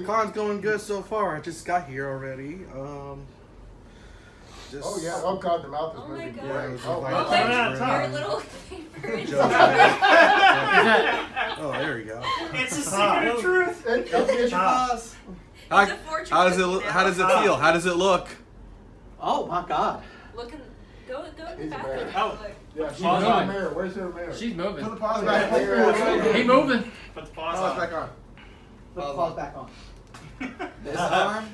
con's going good so far. I just got here already. Just Oh yeah. Oh god, the mouth is Oh my moving. God. Yeah, it was Oh, like- Your little favorite. Oh, there we go. It's a secret of truth. Don't get your paws. How, It's a fortune how does it? cookie now. How does it feel? How does it look? Oh my God. Go in the He's a bathroom. bear. Oh. Look. Yeah, she's Paws moving. on. Mirror. Where's her mirror? She's moving. Put the paws back there. He moving. Put the paws Paws on. back on. Put the claws back on. This arm.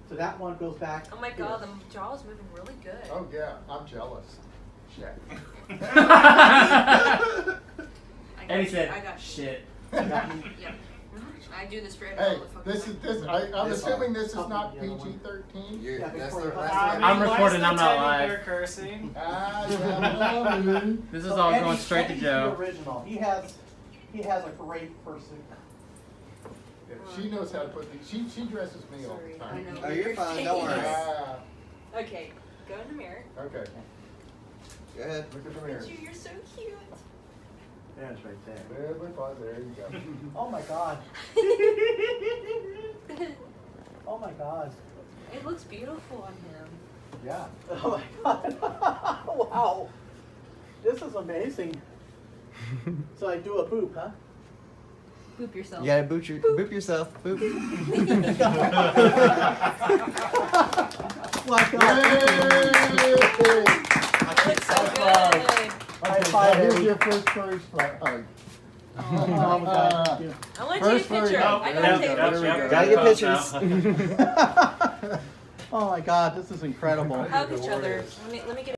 So that one goes back. Oh my God, the jaw is moving really good. Oh yeah, I'm jealous. Shit. I got And he you, said, I got you. shit. Yep. I do this for every Hey, motherfucker. this is this. I'm This assuming one. this is Copy not the other one. PG-13. Yeah, That's before the you- last I'm recording, I'm not live. They're cursing. Ah, yeah. This is So all Eddie- going straight to Eddie's Joe. The original. He has a great fursuit. Yeah, she knows how to put these. She dresses me all Sorry, the I time. know. Oh, you're fine, don't worry. Ah, Okay, go in the mirror. okay. Go ahead. Look at the mirror. You're so cute. Yeah, it's right there. There's my paws. There you go. Oh my God. Oh my God. It looks beautiful on him. Yeah. Oh my God. Wow. This is amazing. So I do a boop, huh? Boop yourself. You gotta boop yourself. Boop. My God. Yay! It looks so good. High five, Here's Eddie. your first furry hug. Oh my God. Yeah. I want to take a First furry picture. hug. I gotta take a There we picture. go. Gotta get pictures. Oh my God, this is incredible. Hug each other. Let me get